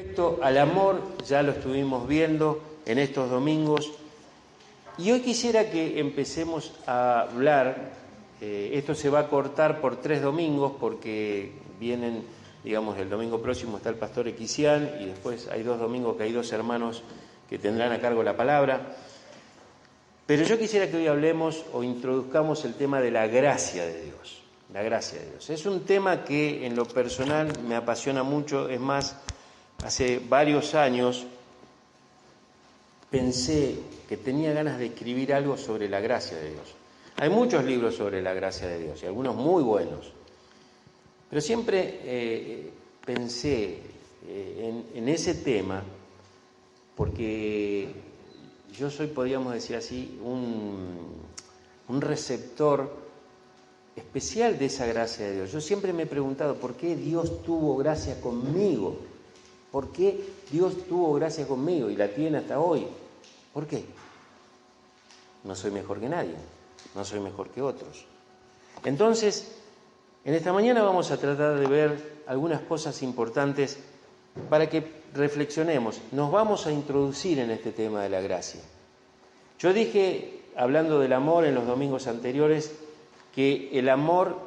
Respecto al amor, ya lo estuvimos viendo en estos domingos, y hoy quisiera que empecemos a hablar. Esto se va a cortar por 3 domingos porque vienen, digamos, el domingo próximo está el pastor Equisián y después hay 2 domingos que hay 2 hermanos que tendrán a cargo la palabra. Pero yo quisiera que hoy hablemos o introduzcamos el tema de la gracia de Dios. La gracia de Dios. Es un tema que en lo personal me apasiona mucho. Es más, hace varios años pensé que tenía ganas de escribir algo sobre la gracia de Dios. Hay muchos libros sobre la gracia de Dios y algunos muy buenos. Pero siempre pensé en ese tema porque yo soy, podríamos decir así, un receptor especial de esa gracia de Dios. Yo siempre me he preguntado por qué Dios tuvo gracia conmigo. ¿Por qué Dios tuvo gracia conmigo y la tiene hasta hoy? ¿Por qué? No soy mejor que nadie, no soy mejor que otros. Entonces, en esta mañana vamos a tratar de ver algunas cosas importantes para que reflexionemos. Nos vamos a introducir en este tema de la gracia. Yo dije, hablando del amor en los domingos anteriores, que el amor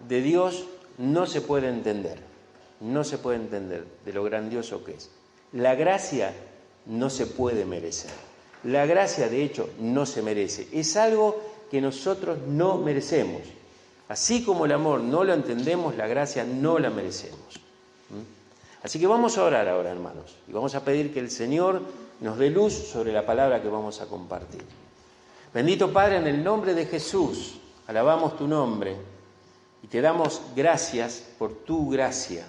de Dios no se puede entender. No se puede entender de lo grandioso que es. La gracia no se puede merecer. La gracia, de hecho, no se merece. Es algo que nosotros no merecemos. Así como el amor no lo entendemos, la gracia no la merecemos. Así que vamos a orar ahora, hermanos, y vamos a pedir que el Señor nos dé luz sobre la palabra que vamos a compartir. Bendito Padre, en el nombre de Jesús, alabamos tu nombre y te damos gracias por tu gracia.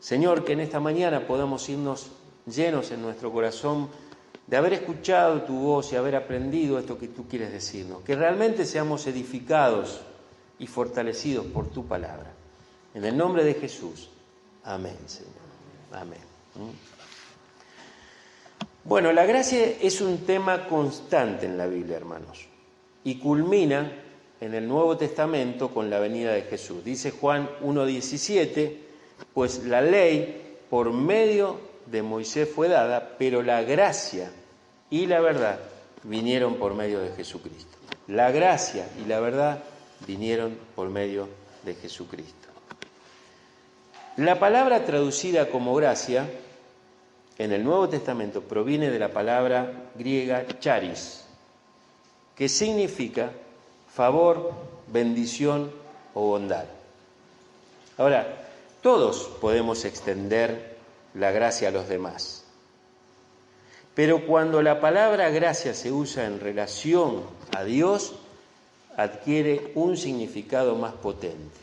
Señor, que en esta mañana podamos irnos llenos en nuestro corazón de haber escuchado tu voz y haber aprendido esto que tú quieres decirnos. Que realmente seamos edificados y fortalecidos por tu palabra. En el nombre de Jesús. Amén, Señor. Amén. Bueno, la gracia es un tema constante en la Biblia, hermanos. Y culmina en el Nuevo Testamento con la venida de Jesús. Dice Juan 1:17, pues la ley por medio de Moisés fue dada, pero la gracia y la verdad vinieron por medio de Jesucristo. La gracia y la verdad vinieron por medio de Jesucristo. La palabra traducida como gracia en el Nuevo Testamento proviene de la palabra griega charis, que significa favor, bendición o bondad. Ahora, todos podemos extender la gracia a los demás, pero cuando la palabra gracia se usa en relación a Dios, adquiere un significado más potente.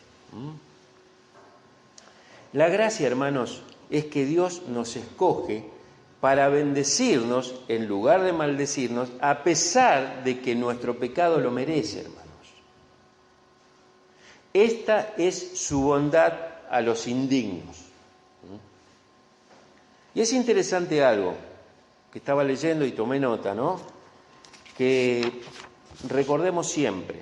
La gracia, hermanos, es que Dios nos escoge para bendecirnos en lugar de maldecirnos, a pesar de que nuestro pecado lo merece, hermanos. Esta es su bondad a los indignos. Y es interesante algo que estaba leyendo y tomé nota, ¿no? Que recordemos siempre.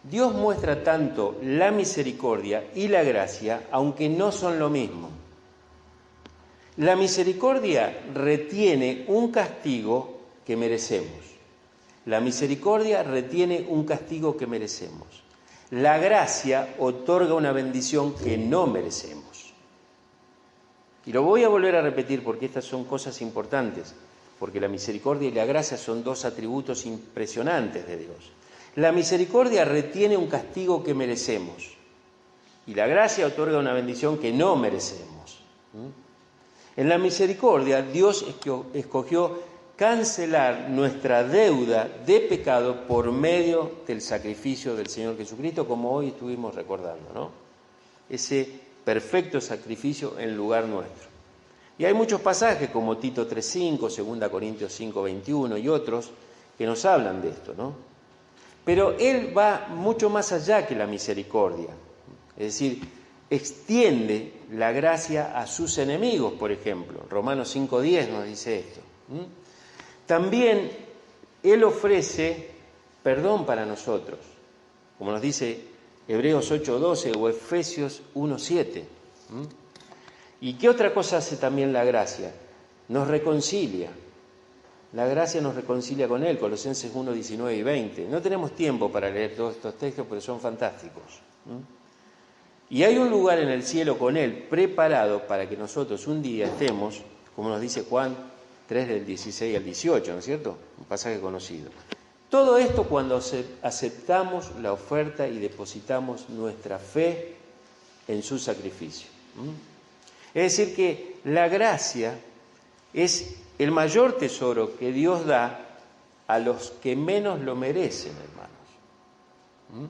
Dios muestra tanto la misericordia y la gracia, aunque no son lo mismo. La misericordia retiene un castigo que merecemos. La misericordia retiene un castigo que merecemos. La gracia otorga una bendición que no merecemos. Y lo voy a volver a repetir porque estas son cosas importantes, porque la misericordia y la gracia son 2 atributos impresionantes de Dios. La misericordia retiene un castigo que merecemos y la gracia otorga una bendición que no merecemos. En la misericordia, Dios escogió cancelar nuestra deuda de pecado por medio del sacrificio del Señor Jesucristo, como hoy estuvimos recordando, ¿no? Ese perfecto sacrificio en lugar nuestro. Y hay muchos pasajes como Tito 3:5, 2 Corintios 5:21 y otros que nos hablan de esto, ¿no? Pero Él va mucho más allá que la misericordia. Es decir, extiende la gracia a sus enemigos, por ejemplo. Romanos 5:10 nos dice esto. También Él ofrece perdón para nosotros, como nos dice Hebreos 8:12 o Efesios 1:7. ¿Y qué otra cosa hace también la gracia? Nos reconcilia. La gracia nos reconcilia con Él, Colosenses 1, 19 y 20. No tenemos tiempo para leer todos estos textos, pero son fantásticos. Y hay un lugar en el cielo con Él preparado para que nosotros un día estemos, como nos dice Juan 3 del 16 al 18, ¿no es cierto? Un pasaje conocido. Todo esto cuando aceptamos la oferta y depositamos nuestra fe en su sacrificio. Es decir, que la gracia es el mayor tesoro que Dios da a los que menos lo merecen, hermanos.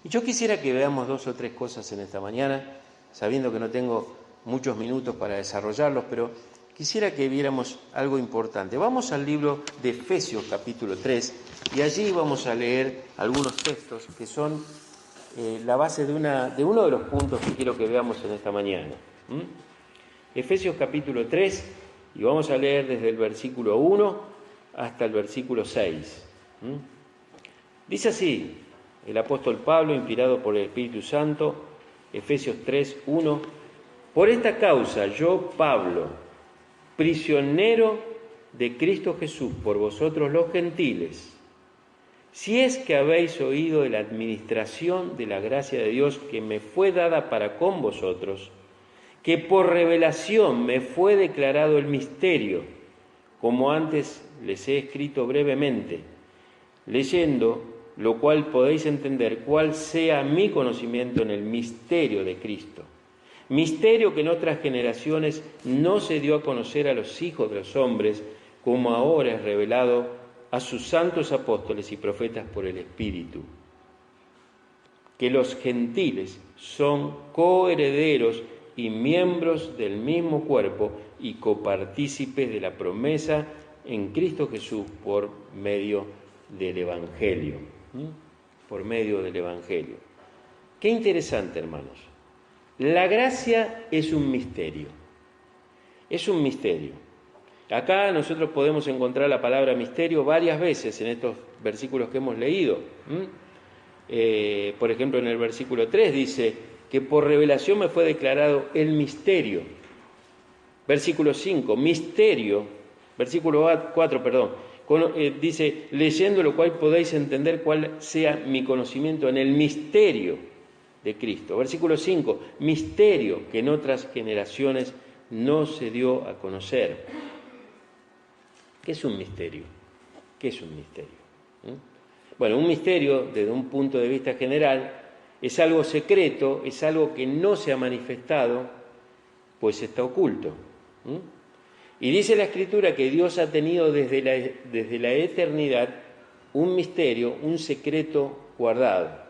Y yo quisiera que veamos 2 o 3 cosas en esta mañana, sabiendo que no tengo muchos minutos para desarrollarlos, pero quisiera que viéramos algo importante. Vamos al libro de Efesios capítulo 3 y allí vamos a leer algunos textos que son la base de uno de los puntos que quiero que veamos en esta mañana. Efesios capítulo 3 y vamos a leer desde el versículo 1 hasta el versículo 6. Dice así el apóstol Pablo, inspirado por el Espíritu Santo, Efesios 3, 1: Por esta causa yo, Pablo, prisionero de Cristo Jesús por vosotros los gentiles, si es que habéis oído de la administración de la gracia de Dios que me fue dada para con vosotros, que por revelación me fue declarado el misterio, como antes les he escrito brevemente, leyendo lo cual podéis entender cuál sea mi conocimiento en el misterio de Cristo. Misterio que en otras generaciones no se dio a conocer a los hijos de los hombres, como ahora es revelado a sus santos apóstoles y profetas por el Espíritu. Que los gentiles son coherederos y miembros del mismo cuerpo y copartícipes de la promesa en Cristo Jesús por medio del Evangelio. Por medio del Evangelio. Qué interesante, hermanos. La gracia es un misterio. Es un misterio. Acá nosotros podemos encontrar la palabra misterio varias veces en estos versículos que hemos leído. Por ejemplo, en el versículo 3 dice que por revelación me fue declarado el misterio. Versículo 5, misterio. Versículo 4, perdón. Dice, leyendo lo cual podéis entender cuál sea mi conocimiento en el misterio de Cristo. Versículo 5, misterio que en otras generaciones no se dio a conocer. ¿Qué es un misterio? ¿Qué es un misterio? Bueno, un misterio, desde un punto de vista general, es algo secreto, es algo que no se ha manifestado, pues está oculto. Y dice la Escritura que Dios ha tenido desde la eternidad un misterio, un secreto guardado.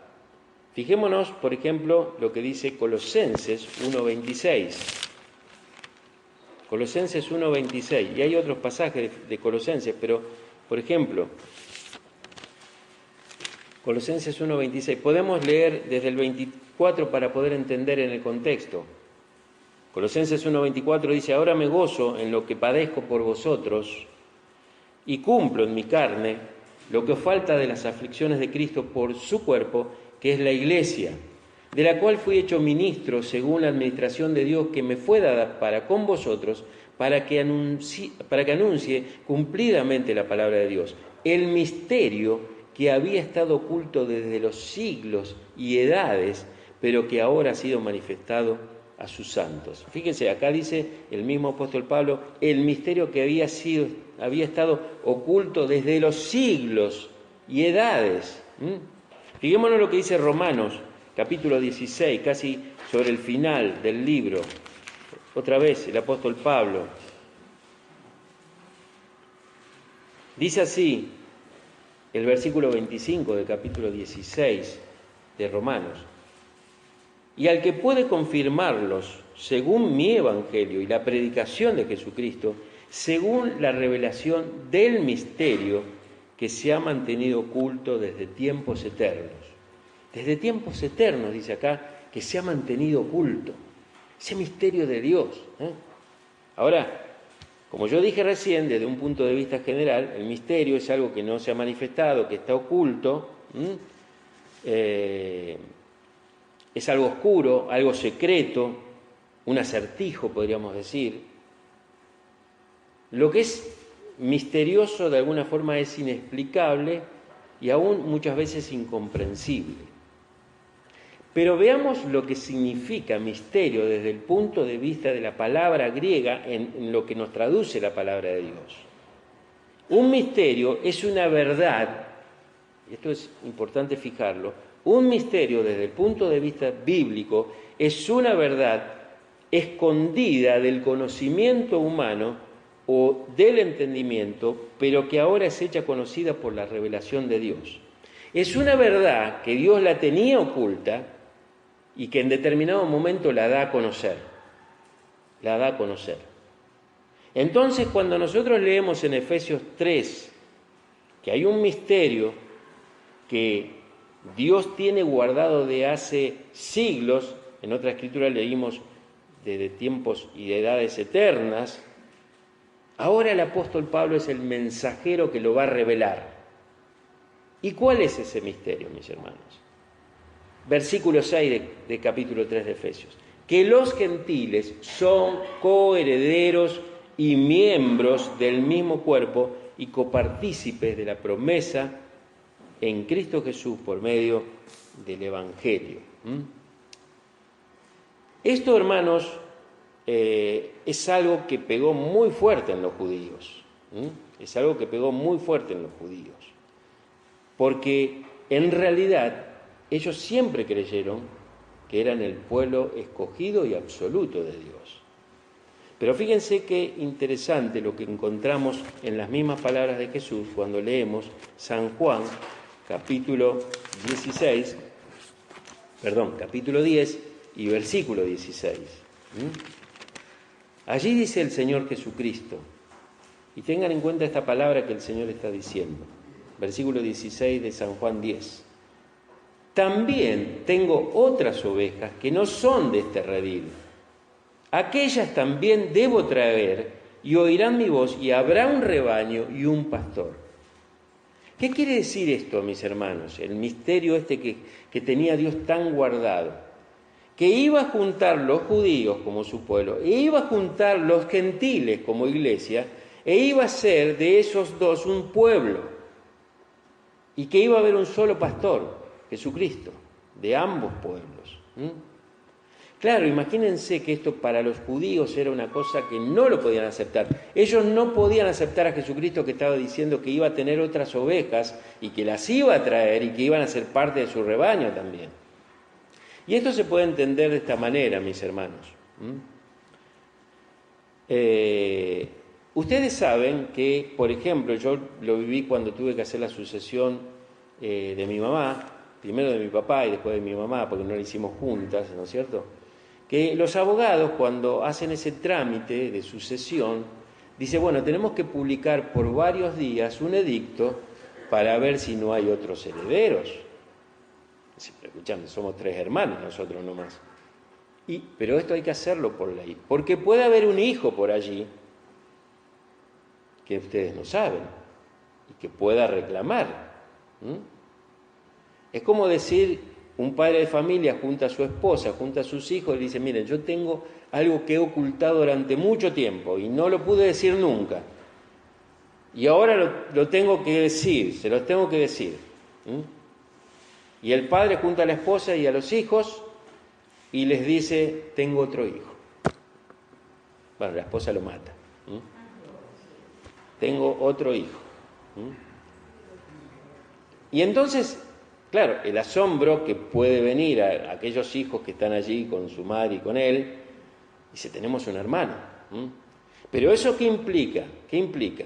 Fijémonos, por ejemplo, lo que dice Colosenses 1:26. Colosenses 1:26. Y hay otros pasajes de Colosenses, pero, por ejemplo, Colosenses 1:26. Podemos leer desde el 24 para poder entender en el contexto. Colosenses 1:24 dice, ahora me gozo en lo que padezco por vosotros y cumplo en mi carne lo que os falta de las aflicciones de Cristo por su cuerpo, que es la Iglesia, de la cual fui hecho ministro según la administración de Dios que me fue dada para con vosotros, para que anuncie cumplidamente la palabra de Dios, el misterio que había estado oculto desde los siglos y edades, pero que ahora ha sido manifestado a sus santos. Fíjense, acá dice el mismo apóstol Pablo, el misterio que había estado oculto desde los siglos y edades. Fijémonos lo que dice Romanos, capítulo 16, casi sobre el final del libro. Otra vez, el apóstol Pablo. Dice así, el versículo 25 del capítulo 16 de Romanos. Y al que puede confirmarlos según mi evangelio y la predicación de Jesucristo, según la revelación del misterio que se ha mantenido oculto desde tiempos eternos. Desde tiempos eternos, dice acá, que se ha mantenido oculto. Ese misterio de Dios. Ahora, como yo dije recién, desde un punto de vista general, el misterio es algo que no se ha manifestado, que está oculto. Es algo oscuro, algo secreto, un acertijo, podríamos decir. Lo que es misterioso de alguna forma es inexplicable y aún muchas veces incomprensible. Pero veamos lo que significa misterio desde el punto de vista de la palabra griega en lo que nos traduce la palabra de Dios. Un misterio es una verdad, y esto es importante fijarlo, un misterio desde el punto de vista bíblico es una verdad escondida del conocimiento humano o del entendimiento, pero que ahora es hecha conocida por la revelación de Dios. Es una verdad que Dios la tenía oculta y que en determinado momento la da a conocer. La da a conocer. Entonces, cuando nosotros leemos en Efesios 3 que hay un misterio que Dios tiene guardado de hace siglos, en otra escritura leímos desde tiempos y de edades eternas, ahora el apóstol Pablo es el mensajero que lo va a revelar. ¿Y cuál es ese misterio, mis hermanos? Versículo 6 de capítulo 3 de Efesios. Que los gentiles son coherederos y miembros del mismo cuerpo y copartícipes de la promesa en Cristo Jesús por medio del Evangelio. Esto, hermanos, es algo que pegó muy fuerte en los judíos. Es algo que pegó muy fuerte en los judíos. Porque en realidad ellos siempre creyeron que eran el pueblo escogido y absoluto de Dios. Pero fíjense qué interesante lo que encontramos en las mismas palabras de Jesús cuando leemos San Juan, capítulo 10 y versículo 16. Allí dice el Señor Jesucristo, y tengan en cuenta esta palabra que el Señor está diciendo, versículo 16 de San Juan 10. También tengo otras ovejas que no son de este redil. Aquellas también debo traer y oirán mi voz y habrá un rebaño y un pastor. ¿Qué quiere decir esto, mis hermanos? El misterio que tenía Dios tan guardado. Que iba a juntar los judíos como su pueblo, e iba a juntar los gentiles como iglesia, e iba a ser de esos dos un pueblo. Y que iba a haber un solo pastor, Jesucristo, de ambos pueblos. Claro, imagínense que esto para los judíos era una cosa que no lo podían aceptar. Ellos no podían aceptar a Jesucristo que estaba diciendo que iba a tener otras ovejas y que las iba a traer y que iban a ser parte de su rebaño también. Y esto se puede entender de esta manera, mis hermanos. Ustedes saben que, por ejemplo, yo lo viví cuando tuve que hacer la sucesión de mi mamá, primero de mi papá y después de mi mamá, porque no la hicimos juntas, ¿no es cierto? Que los abogados, cuando hacen ese trámite de sucesión, dicen, bueno, tenemos que publicar por varios días un edicto para ver si no hay otros herederos. Escuchame, somos 3 hermanos nosotros nomás. Pero esto hay que hacerlo por ley, porque puede haber un hijo por allí que ustedes no saben y que pueda reclamar. Es como decir, un padre de familia junta a su esposa, junta a sus hijos y dice, miren, yo tengo algo que he ocultado durante mucho tiempo y no lo pude decir nunca. Y ahora lo tengo que decir, se los tengo que decir. Y el padre junta a la esposa y a los hijos y les dice, tengo otro hijo. Bueno, la esposa lo mata. Tengo otro hijo. Y entonces, claro, el asombro que puede venir a aquellos hijos que están allí con su madre y con él, dice, tenemos un hermano. Pero ¿eso qué implica? ¿Qué implica?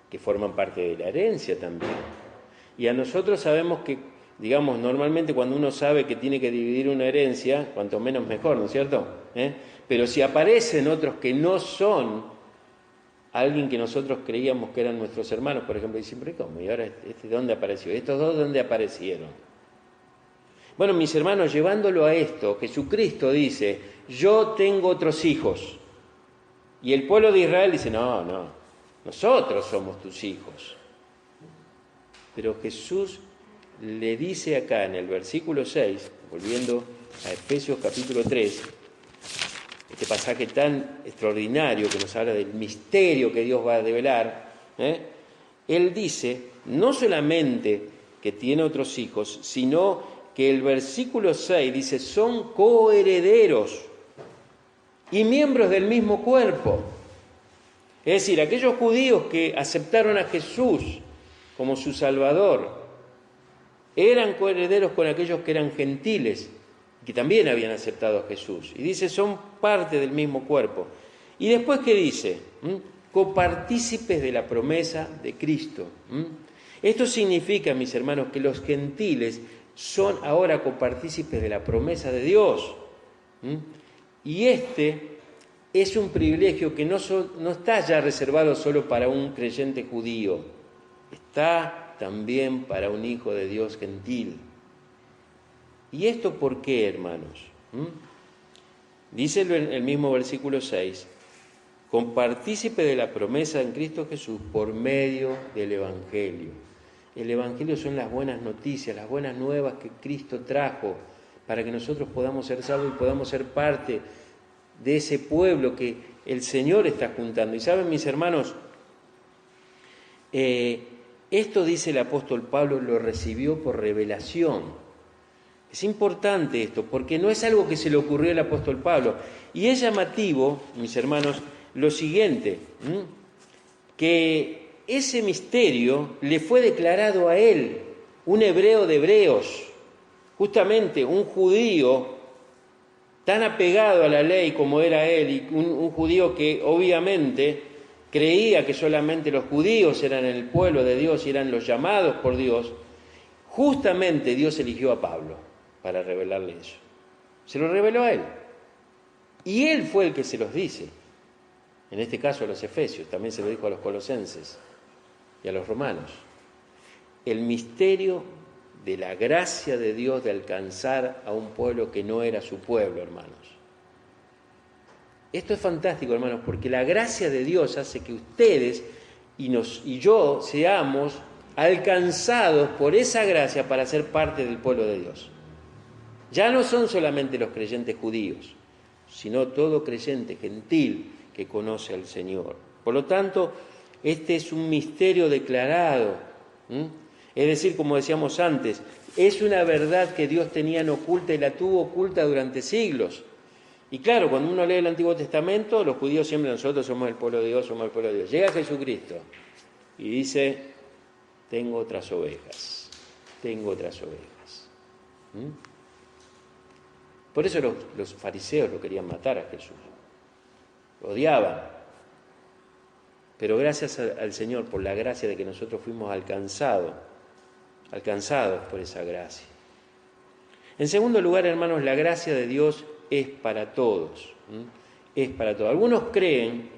Que forman parte de la herencia también. Y a nosotros sabemos que, digamos, normalmente cuando uno sabe que tiene que dividir una herencia, cuanto menos mejor, ¿no es cierto? Pero si aparecen otros que no son alguien que nosotros creíamos que eran nuestros hermanos, por ejemplo, dicen, ¿pero cómo? ¿Y ahora este dónde apareció? ¿Estos dos dónde aparecieron? Bueno, mis hermanos, llevándolo a esto, Jesucristo dice, yo tengo otros hijos. Y el pueblo de Israel dice, no, nosotros somos tus hijos. Pero Jesús le dice acá en el versículo 6, volviendo a Efesios capítulo 3, este pasaje tan extraordinario que nos habla del misterio que Dios va a develar, él dice no solamente que tiene otros hijos, sino que el versículo 6 dice, son coherederos y miembros del mismo cuerpo. Es decir, aquellos judíos que aceptaron a Jesús como su Salvador, eran coherederos con aquellos que eran gentiles, que también habían aceptado a Jesús. Y dice, son parte del mismo cuerpo. Y después, ¿qué dice? Copartícipes de la promesa de Cristo. Esto significa, mis hermanos, que los gentiles son ahora copartícipes de la promesa de Dios. Y este es un privilegio que no está ya reservado solo para un creyente judío, está también para un hijo de Dios gentil. ¿Y esto por qué, hermanos? Dice el mismo versículo 6, compartícipe de la promesa en Cristo Jesús por medio del Evangelio. El Evangelio son las buenas noticias, las buenas nuevas que Cristo trajo para que nosotros podamos ser salvos y podamos ser parte de ese pueblo que el Señor está juntando. Y saben, mis hermanos, esto, dice el apóstol Pablo, lo recibió por revelación. Es importante esto, porque no es algo que se le ocurrió al apóstol Pablo. Y es llamativo, mis hermanos, lo siguiente, que ese misterio le fue declarado a él, un hebreo de hebreos, justamente un judío tan apegado a la ley como era él, y un judío que obviamente creía que solamente los judíos eran el pueblo de Dios y eran los llamados por Dios. Justamente Dios eligió a Pablo para revelarle eso. Se lo reveló a él. Y él fue el que se los dice. En este caso a los efesios, también se lo dijo a los colosenses y a los romanos. El misterio de la gracia de Dios de alcanzar a un pueblo que no era su pueblo, hermanos. Esto es fantástico, hermanos, porque la gracia de Dios hace que ustedes y yo seamos alcanzados por esa gracia para ser parte del pueblo de Dios. Ya no son solamente los creyentes judíos, sino todo creyente gentil que conoce al Señor. Por lo tanto, este es un misterio declarado. Es decir, como decíamos antes, es una verdad que Dios tenía en oculta y la tuvo oculta durante siglos. Y claro, cuando uno lee el Antiguo Testamento, los judíos siempre, nosotros somos el pueblo de Dios, somos el pueblo de Dios. Llega Jesucristo y dice, tengo otras ovejas, tengo otras ovejas. Por eso los fariseos lo querían matar a Jesús, lo odiaban. Pero gracias al Señor, por la gracia de que nosotros fuimos alcanzados por esa gracia. En segundo lugar, hermanos, la gracia de Dios es para todos. Es para todos. Algunos creen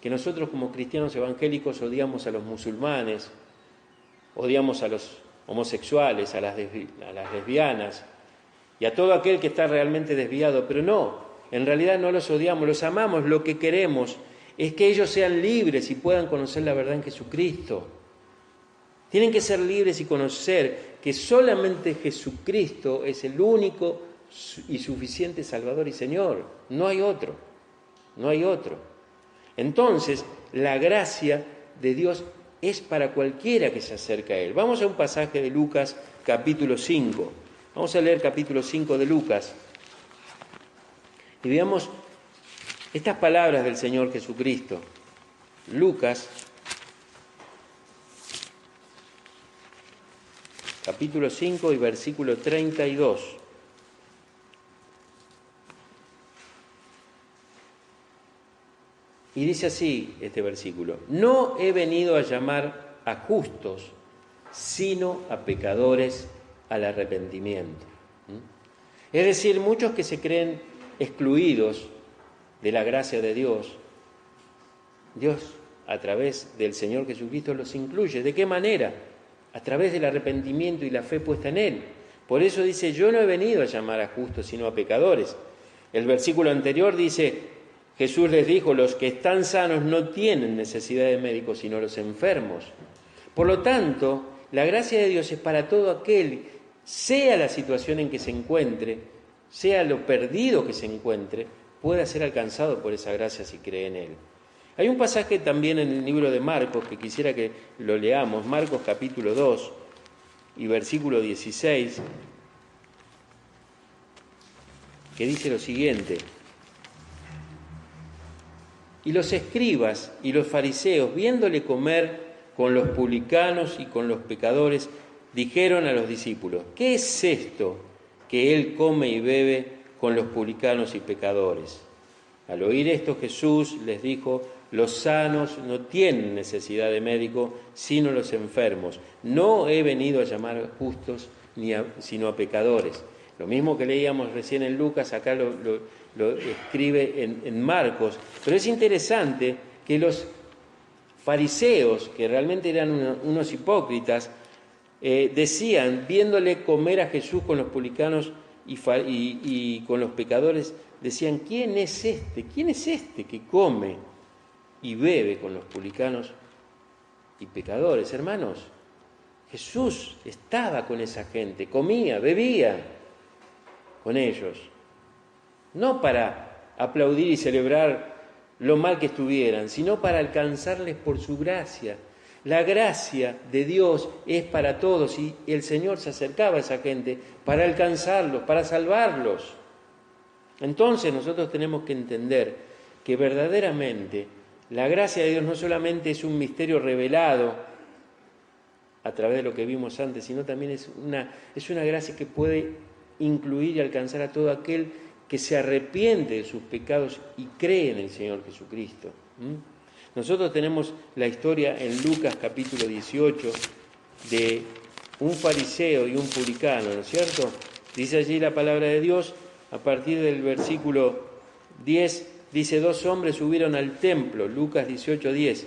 que nosotros como cristianos evangélicos odiamos a los musulmanes, odiamos a los homosexuales, a las lesbianas y a todo aquel que está realmente desviado, pero no, en realidad no los odiamos, los amamos. Lo que queremos es que ellos sean libres y puedan conocer la verdad en Jesucristo. Tienen que ser libres y conocer que solamente Jesucristo es el único y suficiente Salvador y Señor. No hay otro, no hay otro. Entonces, la gracia de Dios es para cualquiera que se acerca a Él. Vamos a un pasaje de Lucas, capítulo 5. Vamos a leer capítulo 5 de Lucas y veamos estas palabras del Señor Jesucristo. Lucas, capítulo 5 y versículo 32. Y dice así este versículo: no he venido a llamar a justos, sino a pecadores al arrepentimiento. Es decir, muchos que se creen excluidos de la gracia de Dios, Dios a través del Señor Jesucristo los incluye. ¿De qué manera? A través del arrepentimiento y la fe puesta en Él. Por eso dice, yo no he venido a llamar a justos, sino a pecadores. El versículo anterior dice, Jesús les dijo, los que están sanos no tienen necesidad de médicos, sino los enfermos. Por lo tanto, la gracia de Dios es para todo aquel, sea la situación en que se encuentre, sea lo perdido que se encuentre, pueda ser alcanzado por esa gracia si cree en Él. Hay un pasaje también en el libro de Marcos que quisiera que lo leamos, Marcos capítulo 2 y versículo 16, que dice lo siguiente: y los escribas y los fariseos, viéndole comer con los publicanos y con los pecadores, dijeron a los discípulos: ¿qué es esto que él come y bebe con los publicanos y pecadores? Al oír esto, Jesús les dijo: los sanos no tienen necesidad de médico, sino los enfermos. No he venido a llamar justos, sino a pecadores. Lo mismo que leíamos recién en Lucas, acá lo escribe en Marcos. Pero es interesante que los fariseos, que realmente eran unos hipócritas, decían, viéndole comer a Jesús con los publicanos y con los pecadores, decían: ¿quién es este? ¿Quién es este que come y bebe con los publicanos y pecadores? Hermanos, Jesús estaba con esa gente, comía, bebía con ellos, no para aplaudir y celebrar lo mal que estuvieran, sino para alcanzarles por su gracia. La gracia de Dios es para todos y el Señor se acercaba a esa gente para alcanzarlos, para salvarlos. Entonces nosotros tenemos que entender que verdaderamente la gracia de Dios no solamente es un misterio revelado a través de lo que vimos antes, sino también es una gracia que puede incluir y alcanzar a todo aquel que se arrepiente de sus pecados y cree en el Señor Jesucristo. Nosotros tenemos la historia en Lucas capítulo 18 de un fariseo y un publicano, ¿no es cierto? Dice allí la palabra de Dios, a partir del versículo 10, dice: dos hombres subieron al templo, Lucas 18:10.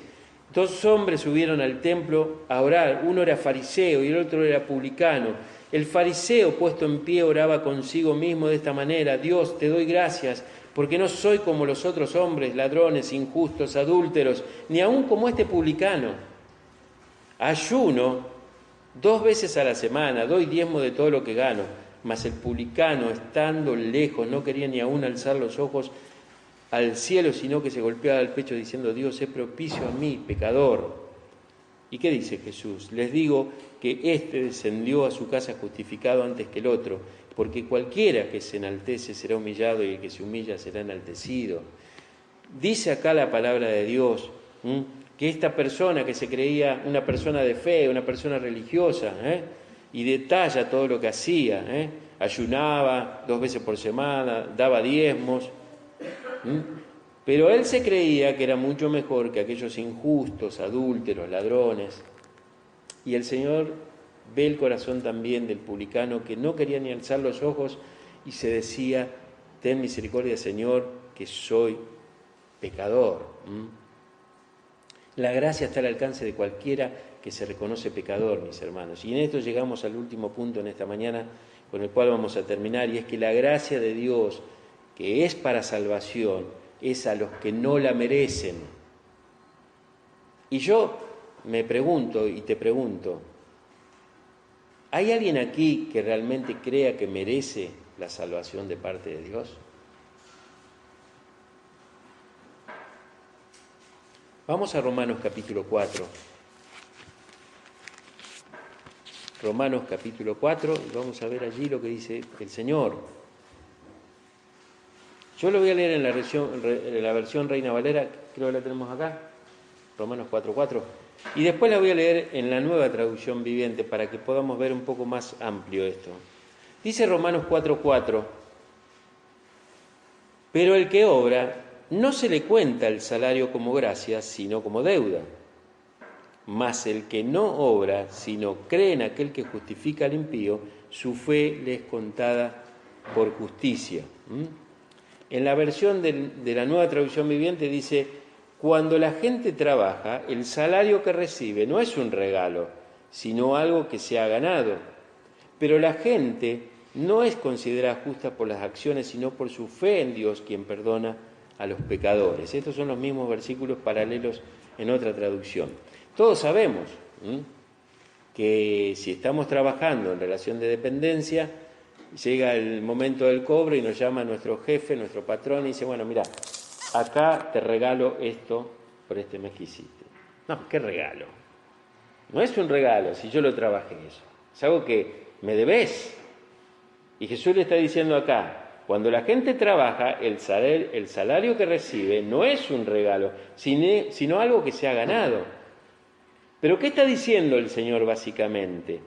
Dos hombres subieron al templo a orar, uno era fariseo y el otro era publicano. El fariseo, puesto en pie, oraba consigo mismo de esta manera: Dios, te doy gracias, porque no soy como los otros hombres, ladrones, injustos, adúlteros, ni aun como este publicano. Ayuno 2 veces a la semana, doy diezmo de todo lo que gano. Mas el publicano, estando lejos, no quería ni aun alzar los ojos al cielo, sino que se golpeaba el pecho diciendo: Dios, sé propicio a mí, pecador. ¿Y qué dice Jesús? Les digo que éste descendió a su casa justificado antes que el otro, porque cualquiera que se enaltece será humillado y el que se humilla será enaltecido. Dice acá la palabra de Dios que esta persona que se creía una persona de fe, una persona religiosa, y detalla todo lo que hacía, ayunaba 2 veces por semana, daba diezmos, pero él se creía que era mucho mejor que aquellos injustos, adúlteros, ladrones. Y el Señor ve el corazón también del publicano, que no quería ni alzar los ojos y se decía: ten misericordia, Señor, que soy pecador. La gracia está al alcance de cualquiera que se reconoce pecador, mis hermanos. Y en esto llegamos al último punto en esta mañana, con el cual vamos a terminar, y es que la gracia de Dios, que es para salvación, es a los que no la merecen. Y yo me pregunto y te pregunto: ¿hay alguien aquí que realmente crea que merece la salvación de parte de Dios? Vamos a Romanos capítulo 4. Romanos capítulo 4, y vamos a ver allí lo que dice el Señor. Yo lo voy a leer en la versión Reina Valera, creo que la tenemos acá, Romanos 4:4, y después la voy a leer en la Nueva Traducción Viviente para que podamos ver un poco más amplio esto. Dice Romanos 4:4: pero el que obra no se le cuenta el salario como gracia, sino como deuda. Mas el que no obra, sino cree en aquel que justifica al impío, su fe le es contada por justicia. En la versión de la Nueva Traducción Viviente dice: cuando la gente trabaja, el salario que recibe no es un regalo, sino algo que se ha ganado. Pero la gente no es considerada justa por las acciones, sino por su fe en Dios, quien perdona a los pecadores. Estos son los mismos versículos paralelos en otra traducción. Todos sabemos que si estamos trabajando en relación de dependencia, llega el momento del cobro y nos llama nuestro jefe, nuestro patrón, y dice, bueno, mira, acá te regalo esto por este mes que hiciste. No, ¿qué regalo? No es un regalo si yo lo trabajé eso. Es algo que me debes. Y Jesús le está diciendo acá, cuando la gente trabaja, el salario que recibe no es un regalo, sino algo que se ha ganado. Pero ¿qué está diciendo el Señor básicamente?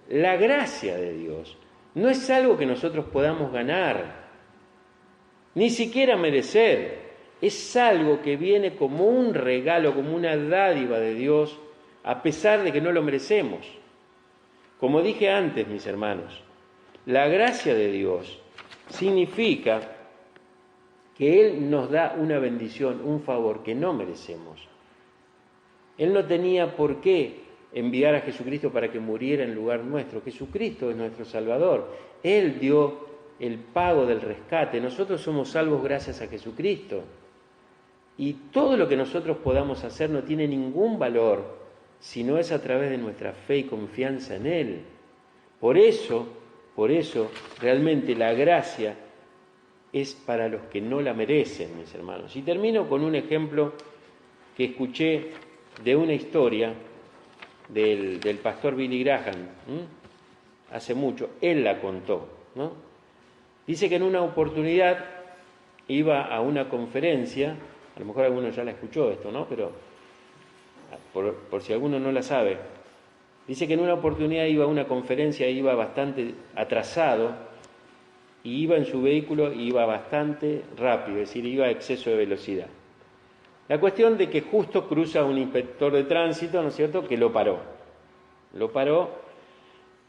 La gracia de Dios no es algo que nosotros podamos ganar, ni siquiera merecer. Es algo que viene como un regalo, como una dádiva de Dios, a pesar de que no lo merecemos. Como dije antes, mis hermanos, la gracia de Dios significa que Él nos da una bendición, un favor que no merecemos. Él no tenía por qué enviar a Jesucristo para que muriera en lugar nuestro. Jesucristo es nuestro Salvador. Él dio el pago del rescate. Nosotros somos salvos gracias a Jesucristo. Y todo lo que nosotros podamos hacer no tiene ningún valor si no es a través de nuestra fe y confianza en Él. Por eso, realmente la gracia es para los que no la merecen, mis hermanos. Y termino con un ejemplo que escuché de una historia del pastor Billy Graham, hace mucho. Él la contó, ¿no? Dice que en una oportunidad iba a una conferencia, a lo mejor alguno ya la escuchó esto, ¿no? Pero por si alguno no la sabe, dice que en una oportunidad iba a una conferencia, iba bastante atrasado, y iba en su vehículo y iba bastante rápido, es decir, iba a exceso de velocidad. La cuestión de que justo cruza un inspector de tránsito, ¿no es cierto?, que lo paró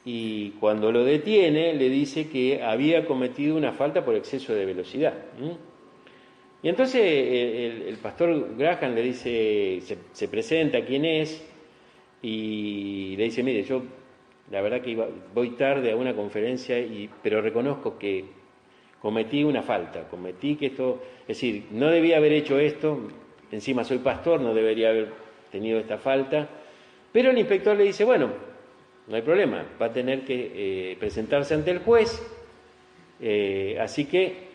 y cuando lo detiene le dice que había cometido una falta por exceso de velocidad. Y entonces el pastor Graham le dice, se presenta quién es y le dice, mire, yo la verdad que voy tarde a una conferencia, pero reconozco que cometí una falta, cometí que esto, es decir, no debía haber hecho esto, encima soy pastor, no debería haber tenido esta falta, pero el inspector le dice, bueno, no hay problema, va a tener que presentarse ante el juez, así que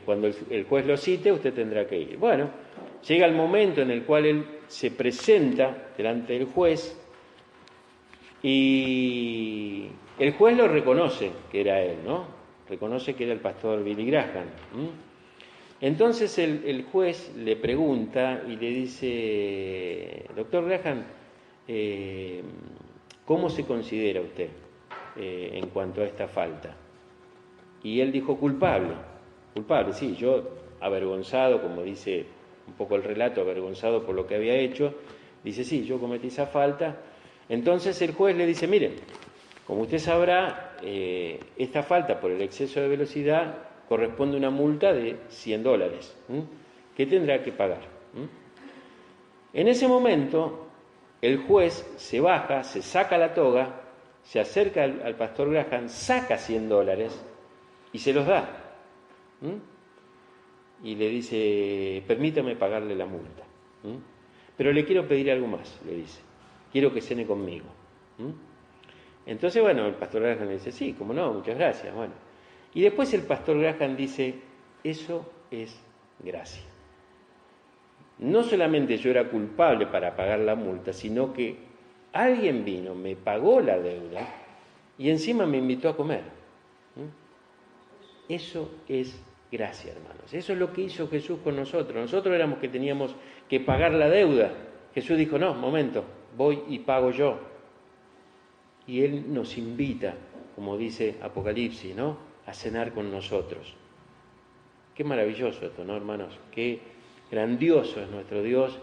cuando el juez lo cite, usted tendrá que ir. Bueno, llega el momento en el cual él se presenta delante del juez y el juez lo reconoce que era él, ¿no? Reconoce que era el pastor Billy Graham. Entonces el juez le pregunta y le dice, doctor Graham, ¿cómo se considera usted en cuanto a esta falta? Y él dijo culpable, sí, yo avergonzado, como dice un poco el relato, avergonzado por lo que había hecho, dice, sí, yo cometí esa falta. Entonces el juez le dice, mire, como usted sabrá, esta falta por el exceso de velocidad corresponde a una multa de $100, que tendrá que pagar. En ese momento, el juez se baja, se saca la toga, se acerca al pastor Graham, saca $100 y se los da. Y le dice, permítame pagarle la multa. Pero le quiero pedir algo más, le dice. Quiero que cene conmigo. Entonces, bueno, el pastor Graham le dice, sí, cómo no, muchas gracias. Bueno. Y después el pastor Graham dice, eso es gracia. No solamente yo era culpable para pagar la multa, sino que alguien vino, me pagó la deuda y encima me invitó a comer. Eso es gracia, hermanos. Eso es lo que hizo Jesús con nosotros. Nosotros éramos que teníamos que pagar la deuda. Jesús dijo, no, momento, voy y pago yo. Y Él nos invita, como dice Apocalipsis, ¿no?, a cenar con nosotros. Qué maravilloso esto, ¿no, hermanos? Qué grandioso es nuestro Dios.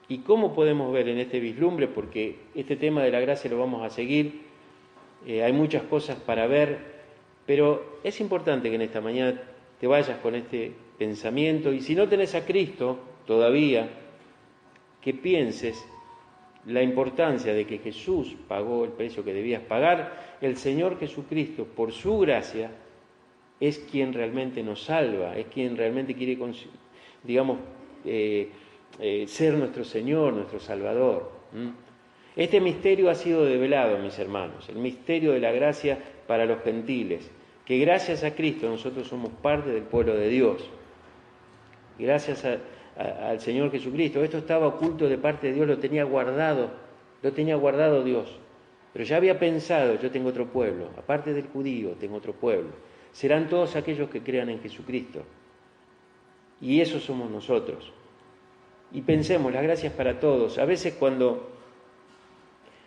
Y cómo podemos ver en este vislumbre, porque este tema de la gracia lo vamos a seguir, hay muchas cosas para ver, pero es importante que en esta mañana te vayas con este pensamiento, y si no tenés a Cristo todavía, que pienses la importancia de que Jesús pagó el precio que debías pagar. El Señor Jesucristo, por su gracia, es quien realmente nos salva, es quien realmente quiere, ser nuestro Señor, nuestro Salvador. Este misterio ha sido develado, mis hermanos, el misterio de la gracia para los gentiles. que gracias a Cristo nosotros somos parte del pueblo de Dios. Gracias al Señor Jesucristo. Esto estaba oculto de parte de Dios, lo tenía guardado Dios. Pero ya había pensado, yo tengo otro pueblo, aparte del judío, tengo otro pueblo. Serán todos aquellos que crean en Jesucristo. Y esos somos nosotros. Y pensemos, las gracias para todos. A veces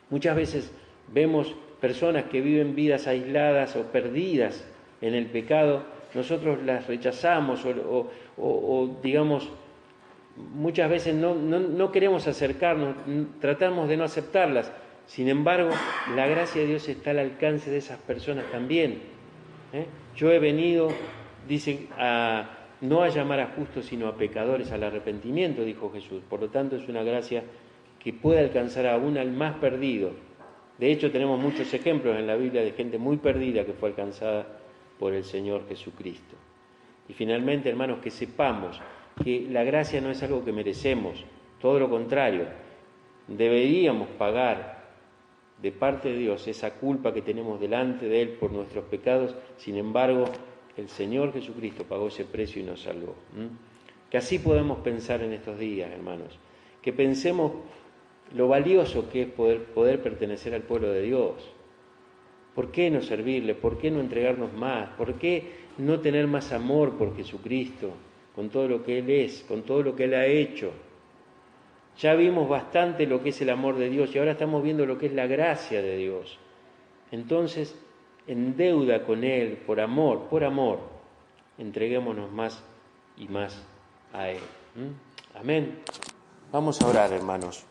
muchas veces vemos personas que viven vidas aisladas o perdidas en el pecado, nosotros las rechazamos o digamos, muchas veces no queremos acercarnos, tratamos de no aceptarlas. Sin embargo, la gracia de Dios está al alcance de esas personas también. Yo he venido, dice, no a llamar a justos, sino a pecadores al arrepentimiento, dijo Jesús. Por lo tanto, es una gracia que puede alcanzar aún al más perdido. De hecho, tenemos muchos ejemplos en la Biblia de gente muy perdida que fue alcanzada por el Señor Jesucristo. Y finalmente, hermanos, que sepamos que la gracia no es algo que merecemos, todo lo contrario. Deberíamos pagar de parte de Dios esa culpa que tenemos delante de Él por nuestros pecados. Sin embargo, el Señor Jesucristo pagó ese precio y nos salvó. Que así podemos pensar en estos días, hermanos. Que pensemos lo valioso que es poder pertenecer al pueblo de Dios. ¿Por qué no servirle? ¿Por qué no entregarnos más? ¿Por qué no tener más amor por Jesucristo? Con todo lo que Él es, con todo lo que Él ha hecho. Ya vimos bastante lo que es el amor de Dios y ahora estamos viendo lo que es la gracia de Dios. Entonces, en deuda con Él, por amor, entreguémonos más y más a Él. Amén. Vamos a orar, hermanos.